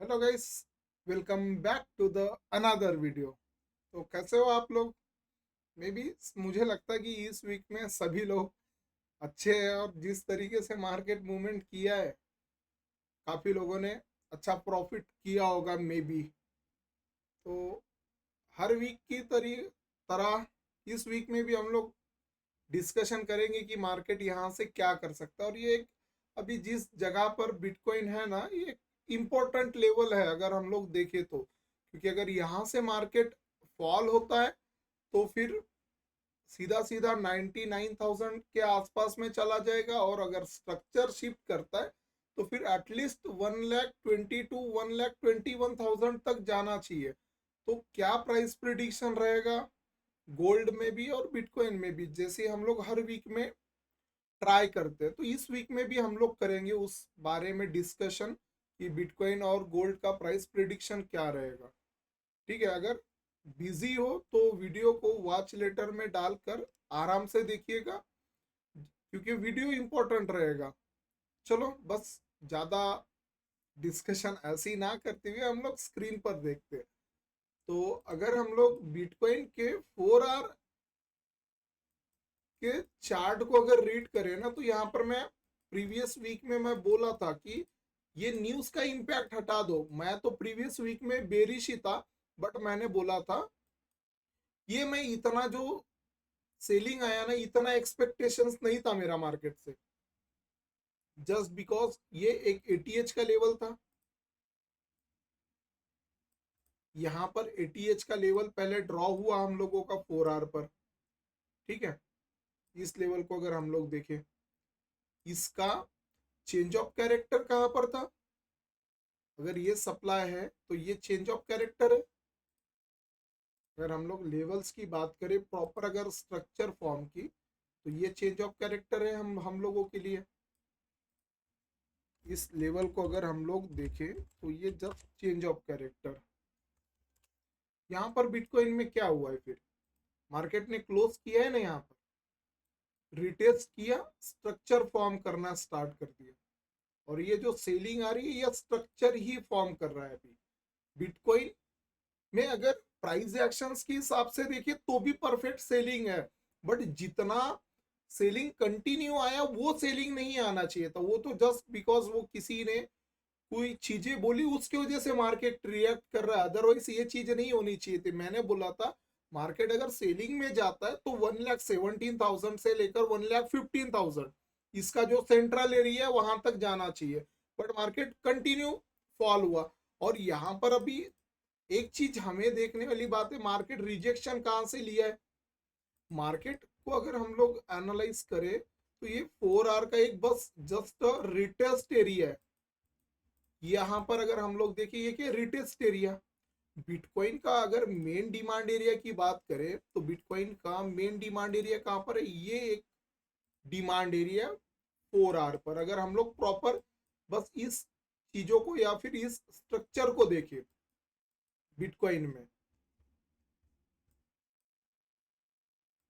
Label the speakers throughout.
Speaker 1: Hello guys, welcome back to the another video. तो कैसे हो आप लोग? मे बी मुझे लगता है कि इस वीक में सभी लोग अच्छे हैं, और जिस तरीके से मार्केट मूवमेंट किया है, काफ़ी लोगों ने अच्छा प्रॉफिट किया होगा मे बी। तो हर वीक की तरह इस वीक में भी हम लोग डिस्कशन करेंगे कि मार्केट यहाँ से क्या कर सकता है। और ये एक अभी जिस जगह पर बिटकॉइन है ना, ये एक इम्पोर्टेंट लेवल है अगर हम लोग देखें तो, क्योंकि अगर यहाँ से मार्केट फॉल होता है तो फिर सीधा सीधा 99,000 के आसपास में चला जाएगा, और अगर स्ट्रक्चर शिफ्ट करता है तो फिर एटलीस्ट 1,22,1,21,000 तक जाना चाहिए। तो क्या प्राइस प्रिडिक्शन रहेगा गोल्ड में भी और बिटकॉइन में भी, जैसे हम लोग हर वीक में ट्राई करते हैं, तो इस वीक में भी हम लोग करेंगे उस बारे में डिस्कशन कि बिटकॉइन और गोल्ड का प्राइस प्रिडिक्शन क्या रहेगा। ठीक है, अगर बिजी हो तो वीडियो को वॉच लेटर में डालकर आराम से देखिएगा, क्योंकि वीडियो इंपॉर्टेंट रहेगा। चलो बस ज़्यादा डिस्कशन ऐसी ना करते हुए हम लोग स्क्रीन पर देखते हैं। तो अगर हम लोग बिटकॉइन के 4 आवर के चार्ट को अगर रीड करें ना, तो यहाँ पर मैं प्रीवियस वीक में मैं बोला था कि ये न्यूज का इम्पैक्ट हटा दो। मैं तो प्रीवियस वीक में बेरिश ही था, बट मैंने बोला था ये मैं इतना जो सेलिंग आया ना, इतना एक्सपेक्टेशंस नहीं था मेरा मार्केट से, जस्ट बिकॉज ये एक एटीएच का लेवल था। यहाँ पर एटीएच का लेवल पहले ड्रॉ हुआ हम लोगों का 4 आवर पर। ठीक है, इस लेवल को अगर हम लोग देखें, इसका चेंज ऑफ कैरेक्टर कहाँ पर था? अगर ये सप्लाई है तो ये चेंज ऑफ कैरेक्टर है। अगर हम लोग लेवल्स की बात करें प्रॉपर, अगर स्ट्रक्चर फॉर्म की, तो ये चेंज ऑफ कैरेक्टर है हम लोगों के लिए। इस लेवल को अगर हम लोग देखें तो ये जस्ट चेंज ऑफ कैरेक्टर। यहाँ पर बिटकॉइन में क्या हुआ है फिर? मार्केट ने क्लोज किया है ना, यहाँ पर रिटेस्ट किया, स्ट्रक्चर फॉर्म करना स्टार्ट कर दिया, और ये जो सेलिंग आ रही है ये स्ट्रक्चर ही फॉर्म कर रहा है अभी बिटकॉइन में। अगर प्राइस एक्शंस के हिसाब से देखिए तो भी परफेक्ट सेलिंग है, बट जितना सेलिंग कंटिन्यू आया वो सेलिंग नहीं आना चाहिए था। वो तो जस्ट बिकॉज वो किसी ने कोई चीजें बोली उसकी वजह से मार्केट रिएक्ट कर रहा है, अदरवाइज ये चीज नहीं होनी चाहिए थी। मैंने बोला था मार्केट अगर सेलिंग में जाता है तो 1,17,000 से लेकर 1,15,000 इसका जो सेंट्रल एरिया है वहां तक जाना चाहिए, बट मार्केट कंटिन्यू फॉल हुआ। और यहाँ पर अभी एक चीज हमें देखने वाली बात है, मार्केट रिजेक्शन कहां से लिया है। मार्केट को अगर हम लोग एनालाइज करें तो ये 4 आवर का एक बस जस्ट रिटेस्ट एरिया है। यहाँ पर अगर हम लोग देखें ये क्या रिटेस्ट एरिया। बिटकॉइन का अगर मेन डिमांड एरिया की बात करें तो बिटकॉइन का मेन डिमांड एरिया कहाँ पर है? ये एक डिमांड एरिया 4 आवर पर। अगर हम लोग प्रॉपर बस इस चीजों को या फिर इस स्ट्रक्चर को देखें बिटकॉइन में,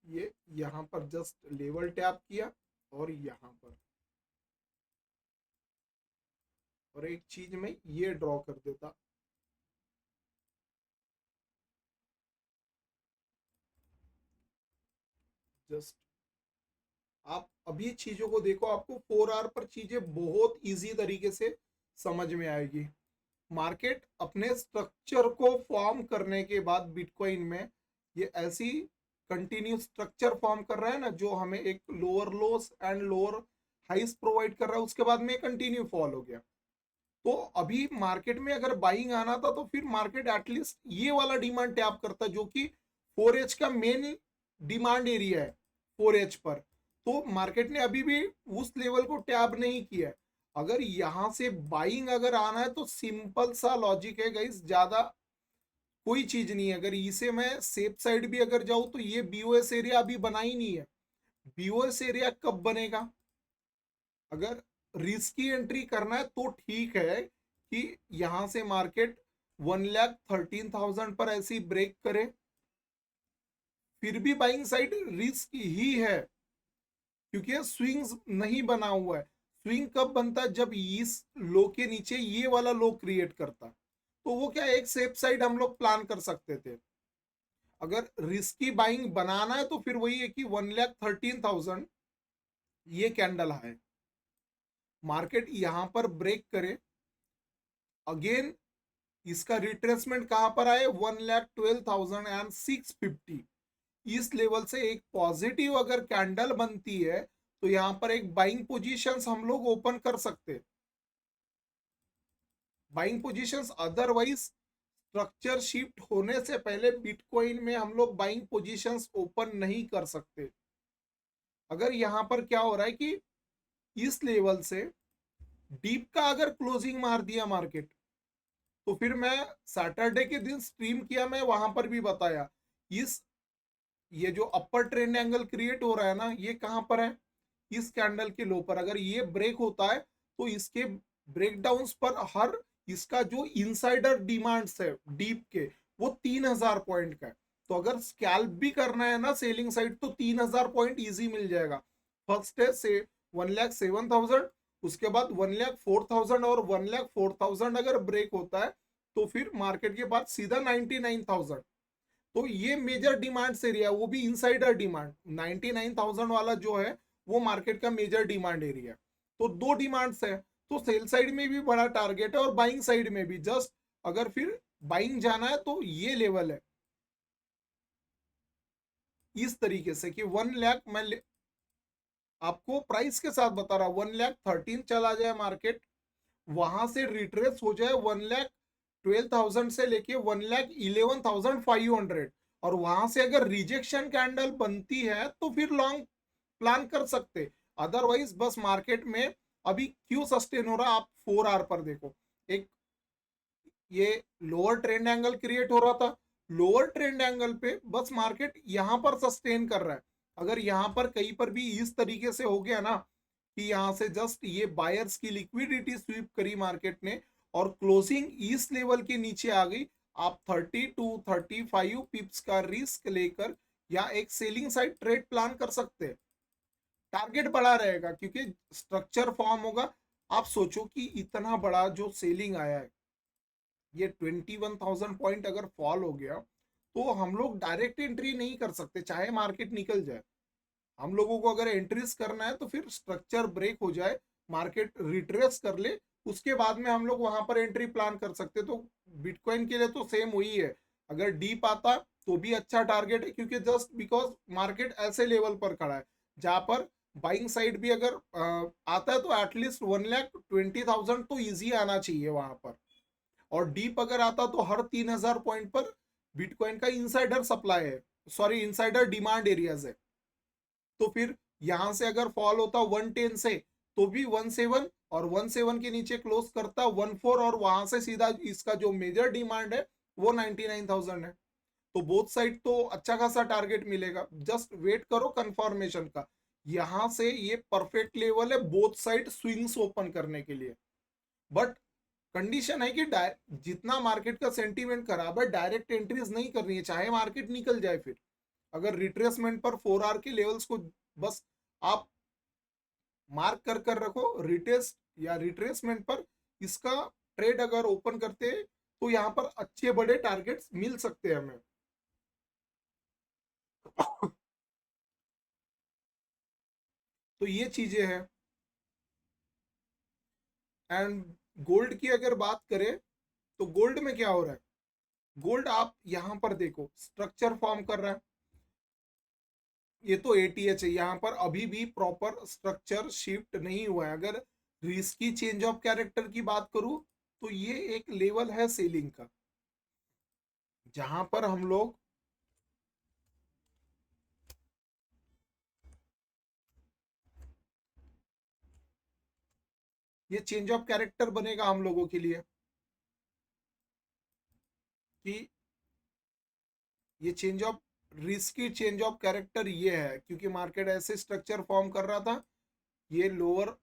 Speaker 1: ये यहाँ पर जस्ट लेवल टैप किया, और यहाँ पर और एक चीज में ये ड्रॉ कर देता। जस्ट आप अभी चीजों को देखो, आपको 4 आवर पर चीजें बहुत इजी तरीके से समझ में आएगी। मार्केट अपने स्ट्रक्चर को फॉर्म करने के बाद बिटकॉइन में ये ऐसी कंटिन्यू स्ट्रक्चर फॉर्म कर रहा है ना, जो हमें एक lower lows and lower highs provide कर रहा है, उसके बाद में कंटिन्यू फॉल हो गया। तो अभी मार्केट में अगर बाइंग आना था तो फिर मार्केट एटलीस्ट ये वाला डिमांड टैप करता, जो कि 4H का मेन डिमांड एरिया है 4H पर। तो मार्केट ने अभी भी उस लेवल को टैप नहीं किया है। अगर यहां से बाइंग अगर आना है तो सिंपल सा लॉजिक है गाइस, ज्यादा कोई चीज नहीं है। अगर इसे मैं सेफ साइड भी अगर जाऊं तो ये बीओएस एरिया अभी बना ही नहीं है। बीओएस एरिया कब बनेगा? अगर रिस्क की एंट्री करना है तो ठीक है कि यहां से मार्केट 1,13,000 पर ऐसी ब्रेक करे, फिर भी बाइंग साइड रिस्क ही है, क्योंकि स्विंग्स नहीं बना हुआ है। स्विंग कब बनता है, जब इस लो के नीचे ये वाला लो क्रिएट करता, तो वो क्या एक सेफ साइड हम लोग प्लान कर सकते थे। अगर रिस्की बाइंग बनाना है तो फिर वही है कि 1,13,000 ये कैंडल है, मार्केट यहां पर ब्रेक करे, अगेन इसका रिट्रेसमेंट कहां पर आए 1,12,650, इस लेवल से एक पॉजिटिव अगर कैंडल बनती है तो यहां पर एक बाइंग पोजीशंस हम लोग ओपन कर सकते, buying positions. Otherwise structure shift होने से पहले बिटकॉइन में हम लोग बाइंग पोजीशंस ओपन नहीं कर सकते। अगर यहां पर क्या हो रहा है कि इस लेवल से डीप का अगर क्लोजिंग मार दिया मार्केट, तो फिर मैं सैटरडे के दिन स्ट्रीम किया, मैं वहां पर भी बताया इस ये जो अपर ट्रेंड एंगल क्रिएट हो रहा है ना, ये कहां पर है, इस कैंडल के लो पर। अगर ये ब्रेक होता है तो इसके ब्रेकडाउन्स पर हर इसका जो इनसाइडर डिमांड्स है डीप के, वो 3,000 पॉइंट का है। तो अगर स्कैल्प भी करना है ना सेलिंग साइड, तो 3,000 पॉइंट इजी मिल जाएगा। फर्स्ट है से 1,07,000, उसके बाद 1,04,000, और 1,04,000 अगर ब्रेक होता है तो फिर मार्केट के बाद सीधा 99,000। तो ये मेजर डिमांड एरिया, वो भी इनसाइडर डिमांड 99,000 वाला जो है वो मार्केट का मेजर डिमांड एरिया। तो दो डिमांड्स है, तो सेल साइड में भी बड़ा टारगेट है और बाइंग साइड में भी। जस्ट अगर फिर बाइंग जाना है तो ये लेवल है इस तरीके से कि 1,00,000, मैं आपको प्राइस के साथ बता रहा हूं, 1,13,000 चला जाए मार्केट, वहां से रिट्रेस हो जाए 1,12,000 से लेके 1,11,500, और वहां से अगर रिजेक्शन कैंडल बनती है तो फिर लॉन्ग प्लान कर सकते। अदरवाइज बस मार्केट में अभी क्यों सस्टेन हो रहा है, आप 4 आवर पर देखो, एक ये लोअर ट्रेंड एंगल क्रिएट हो रहा था, लोअर ट्रेंड एंगल पे बस मार्केट यहां पर सस्टेन कर रहा है। अगर यहां पर कहीं पर भी इस तरीके से हो गया ना कि यहां से जस्ट ये बायर्स की लिक्विडिटी स्वीप करी मार्केट ने और क्लोजिंग इस लेवल के नीचे आ गई, आप 30 to 35 पिप्स का रिस्क लेकर या एक सेलिंग साइड ट्रेड प्लान कर सकते हैं। टारगेट बड़ा रहेगा क्योंकि स्ट्रक्चर फॉर्म होगा। आप सोचो कि इतना बड़ा जो सेलिंग आया है, ये 21,000 पॉइंट अगर फॉल हो गया तो हम लोग डायरेक्ट एंट्री नहीं कर सकते चाहे मार्केट निकल जाए। हम लोगों को अगर एंट्रीज करना है तो फिर स्ट्रक्चर ब्रेक हो जाए, मार्केट रिट्रेस कर ले, उसके बाद में हम लोग वहां पर एंट्री प्लान कर सकते। तो बिटकॉइन के लिए तो सेम वही है, अगर डीप आता तो भी अच्छा टारगेट है, क्योंकि जस्ट बिकॉज मार्केट ऐसे लेवल पर खड़ा है जहां पर बाइंग साइड भी अगर आता है तो एटलीस्ट 1,20,000 तो ईजी आना चाहिए वहां पर, और डीप अगर आता तो हर 3,000 पॉइंट पर बिटकॉइन का इनसाइडर सप्लाई है, सॉरी इनसाइडर डिमांड एरियाज है। तो फिर यहां से अगर फॉल होता 110 से तो भी 17, और 17 के नीचे क्लोज करता 14, और वहां से सीधा इसका जो मेजर डिमांड है वो 99,000 है। तो बोथ साइड तो अच्छा खासा टारगेट मिलेगा, जस्ट वेट करो कंफर्मेशन का। यहां से ये परफेक्ट लेवल है बोथ साइड स्विंग्स ओपन करने के लिए। बट कंडीशन है कि जितना मार्केट का सेंटीमेंट खराब है डायरेक्ट एंट्रीज नहीं करनी है, चाहे मार्केट निकल जाए। फिर अगर रिट्रेसमेंट पर 4 आवर के लेवल्स को बस आप मार्क कर कर रखो, रिटेस्ट या रिट्रेसमेंट पर इसका ट्रेड अगर ओपन करते हैं तो यहाँ पर अच्छे बड़े टारगेट्स मिल सकते हैं हमें। तो ये चीजें हैं। एंड गोल्ड की अगर बात करें तो गोल्ड में क्या हो रहा है, गोल्ड आप यहां पर देखो स्ट्रक्चर फॉर्म कर रहा है, ये तो एटीएच है, यहाँ पर अभी भी प्रॉपर स्ट्रक्चर शिफ्ट नहीं हुआ है। अगर रिस्की चेंज ऑफ कैरेक्टर की बात करूं तो ये एक लेवल है सेलिंग का, जहां पर हम लोग ये चेंज ऑफ कैरेक्टर बनेगा हम लोगों के लिए कि ये change of risky change of character ये है, क्योंकि मार्केट ऐसे स्ट्रक्चर फॉर्म कर रहा था, ये lower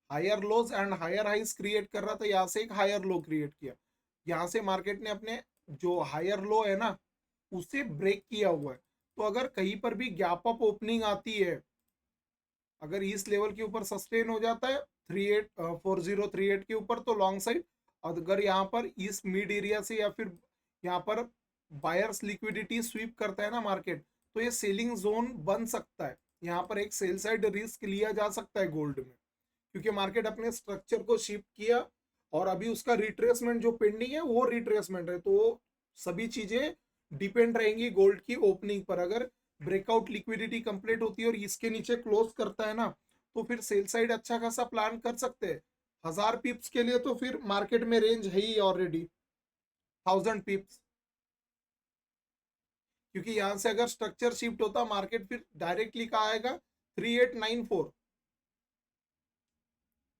Speaker 1: higher lows and higher highs create कर रहा था, यहाँ से एक हायर लो क्रिएट किया, यहाँ से मार्केट ने अपने जो हायर लो है ना उसे ब्रेक किया हुआ है। तो अगर कहीं पर भी गैप अप ओपनिंग आती है, अगर इस लेवल के ऊपर सस्टेन हो जाता है 4038 के ऊपर तो लॉन्ग साइड। अगर यहाँ पर इस मिड एरिया से या फिर यहाँ पर बायर्स लिक्विडिटी स्वीप करता है ना मार्केट, तो ये सेलिंग जोन बन सकता है। यहाँ पर एक सेल साइड रिस्क लिया जा सकता है गोल्ड में, क्योंकि मार्केट अपने स्ट्रक्चर को शिफ्ट किया और अभी उसका रिट्रेसमेंट जो पेंडिंग है वो रिट्रेसमेंट है। तो सभी चीजें डिपेंड रहेंगी गोल्ड की ओपनिंग पर। अगर ब्रेकआउट लिक्विडिटी कंप्लीट होती है और इसके नीचे क्लोज करता है ना, तो फिर सेल साइड अच्छा खासा प्लान कर सकते हैं। 1000 पिप्स के लिए तो फिर मार्केट में रेंज है ही ऑलरेडी 1000 पिप्स, क्योंकि यहां से अगर स्ट्रक्चर शिफ्ट होता मार्केट फिर डायरेक्टली कहा आएगा 3894।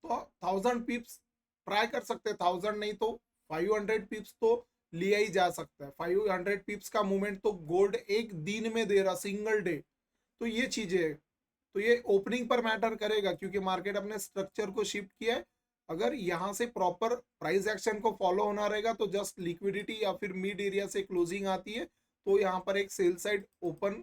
Speaker 1: तो 1000 पिप्स ट्राई कर सकते हैं, 1000 नहीं तो 500 पिप्स तो लिया ही जा सकता है। 500 पिप्स का मूवमेंट तो गोल्ड एक दिन में दे रहा, सिंगल डे। तो ये चीजें, तो ये ओपनिंग पर मैटर करेगा, क्योंकि मार्केट अपने स्ट्रक्चर को शिफ्ट किया है। अगर यहाँ से प्रॉपर प्राइस एक्शन को फॉलो होना रहेगा तो जस्ट लिक्विडिटी या फिर मिड एरिया से क्लोजिंग आती है, तो यहाँ पर एक सेल साइड ओपन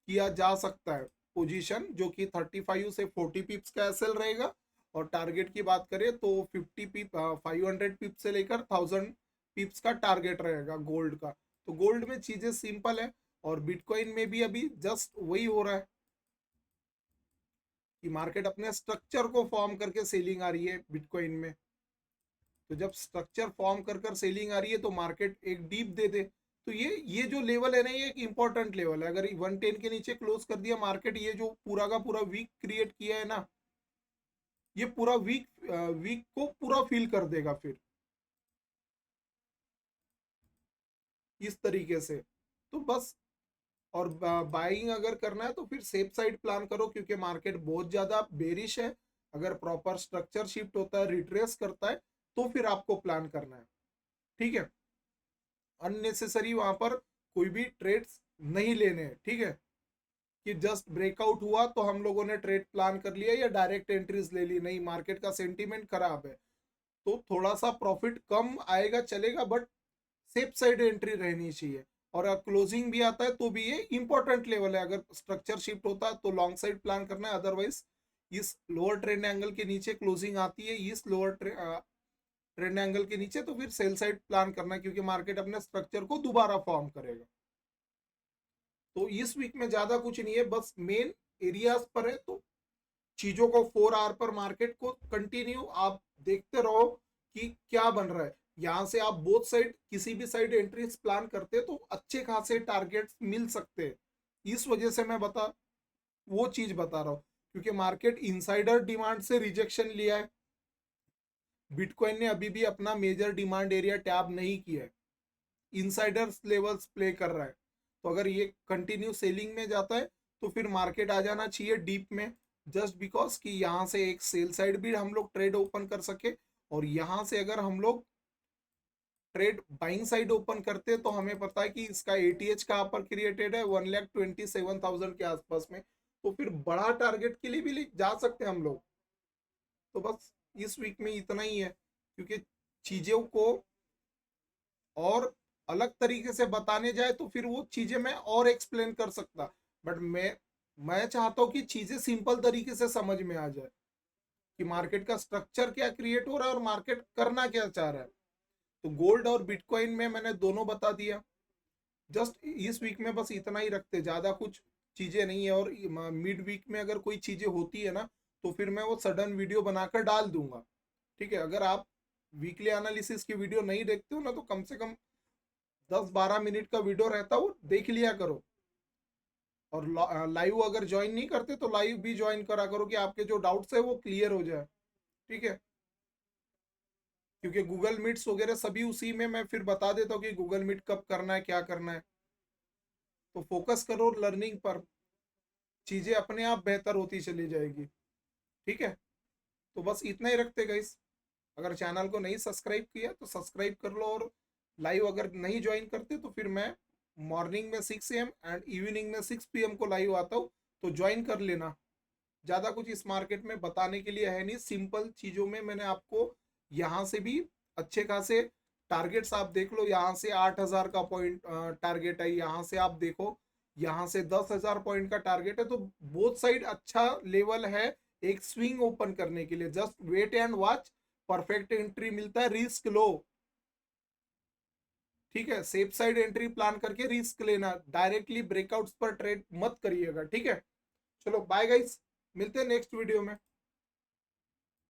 Speaker 1: किया जा सकता है पोजीशन, जो कि 35 से 40 पिप्स का एसएल रहेगा। और टारगेट की बात करें तो 500 पिप से लेकर 1000 पिप्स का टारगेट रहेगा गोल्ड का। तो गोल्ड में चीजें सिंपल है, और बिटकॉइन में भी अभी जस्ट वही हो रहा है कि मार्केट अपने स्ट्रक्चर को फॉर्म करके सेलिंग आ रही है बिटकॉइन में। तो जब स्ट्रक्चर फॉर्म कर कर सेलिंग आ रही है तो मार्केट एक डीप दे दे। तो ये जो लेवल है ना, ये एक इंपॉर्टेंट लेवल है। अगर 110 के नीचे क्लोज कर दिया मार्केट, ये जो पूरा का पूरा वीक क्रिएट किया है ना, ये पूरा वीक को पूरा फील कर देगा फिर इस तरीके से। तो बस, और बाइंग अगर करना है तो फिर सेफ साइड प्लान करो, क्योंकि मार्केट बहुत ज्यादा बेरिश है। अगर प्रॉपर स्ट्रक्चर शिफ्ट होता है, रिट्रेस करता है, तो फिर आपको प्लान करना है। ठीक है, अननेसेसरी वहां पर कोई भी ट्रेड्स नहीं लेने हैं। ठीक है, कि जस्ट ब्रेकआउट हुआ तो हम लोगों ने ट्रेड प्लान कर लिया या डायरेक्ट एंट्रीज ले ली, नहीं, मार्केट का सेंटीमेंट खराब है तो थोड़ा सा प्रॉफिट कम आएगा चलेगा, बट सेफ साइड एंट्री रहनी चाहिए। और अगर क्लोजिंग भी आता है तो भी ये इंपॉर्टेंट लेवल है। अगर स्ट्रक्चर शिफ्ट होता है तो लॉन्ग साइड प्लान करना है, अदरवाइज इस लोअर ट्रेंड एंगल के नीचे क्लोजिंग आती है, इस लोअर ट्रेंड एंगल के नीचे, तो फिर सेल साइड प्लान करना है, क्योंकि मार्केट अपने स्ट्रक्चर को दोबारा फॉर्म करेगा। तो इस वीक में ज्यादा कुछ नहीं है, बस मेन एरियाज पर है। तो चीजों को 4 आवर पर मार्केट को कंटिन्यू आप देखते रहो कि क्या बन रहा है। यहां से आप बोथ साइड किसी भी साइड एंट्रीज प्लान करते तो अच्छे खासे टारगेट्स मिल सकते हैं। इस वजह से मैं वो चीज बता रहा हूँ, क्योंकि मार्केट इनसाइडर डिमांड से रिजेक्शन लिया है। बिटकॉइन ने अभी भी अपना मेजर डिमांड एरिया टैप नहीं किया है, इनसाइडर्स लेवल्स प्ले कर रहा है। तो अगर ये कंटिन्यू सेलिंग में जाता है तो फिर मार्केट आ जाना चाहिए डीप में, जस्ट बिकॉज कि यहाँ से एक सेल साइड भी हम लोग ट्रेड ओपन कर सके। और यहाँ से अगर हम लोग ट्रेड बाइंग साइड ओपन करते हैं तो हमें पता है कि इसका एटीएच कहाँ पर क्रिएटेड है, 1,27,000 के आसपास में। तो फिर बड़ा टारगेट के लिए भी जा सकते हैं हम लोग। तो बस इस वीक में इतना ही है, क्योंकि चीजों को और अलग तरीके से बताने जाए तो फिर वो चीजें मैं और एक्सप्लेन कर सकता, बट मैं चाहता हूँ कि चीजें सिंपल तरीके से समझ में आ जाए कि मार्केट का स्ट्रक्चर क्या क्रिएट हो रहा है और मार्केट करना क्या चाह रहा है। तो गोल्ड और बिटकॉइन में मैंने दोनों बता दिया। जस्ट इस वीक में बस इतना ही रखते, ज्यादा कुछ चीजें नहीं है। और मिड वीक में अगर कोई चीजें होती है ना, तो फिर मैं वो सडन वीडियो बनाकर डाल दूंगा। ठीक है, अगर आप वीकली एनालिसिस की वीडियो नहीं देखते हो ना, तो कम से कम 10-12 मिनट का वीडियो रहता है वो देख लिया करो। और लाइव अगर ज्वाइन नहीं करते तो लाइव भी ज्वाइन करा करो, कि आपके जो डाउट्स है वो क्लियर हो जाए। ठीक है, क्योंकि गूगल मीट्स वगैरह सभी उसी में मैं फिर बता देता हूँ कि गूगल मीट कब करना है, क्या करना है। तो फोकस करो लर्निंग पर, चीजें अपने आप बेहतर होती चली जाएगी। ठीक है, तो बस इतना ही रखते गाइस। अगर चैनल को नहीं सब्सक्राइब किया तो सब्सक्राइब कर लो, और लाइव अगर नहीं ज्वाइन करते तो फिर मैं मॉर्निंग में 6 AM एंड इवनिंग में 6 PM को लाइव आता हूँ, तो ज्वाइन कर लेना। ज़्यादा कुछ इस मार्केट में बताने के लिए है नहीं, सिंपल चीज़ों में मैंने आपको यहाँ से भी अच्छे खासे टारगेट्स आप देख लो। यहाँ से 8,000 का पॉइंट टारगेट है, यहाँ से आप देखो यहाँ से 10,000 पॉइंट का टारगेट है। तो बोथ साइड अच्छा लेवल है, एक स्विंग ओपन करने के लिए। Just wait and watch, perfect entry मिलता है, रिस्क लो। ठीक है, सेफ साइड एंट्री प्लान करके रिस्क लेना, डायरेक्टली ब्रेकआउट्स पर ट्रेड मत करिएगा। ठीक है, चलो बाय गाइस, मिलते हैं नेक्स्ट वीडियो में।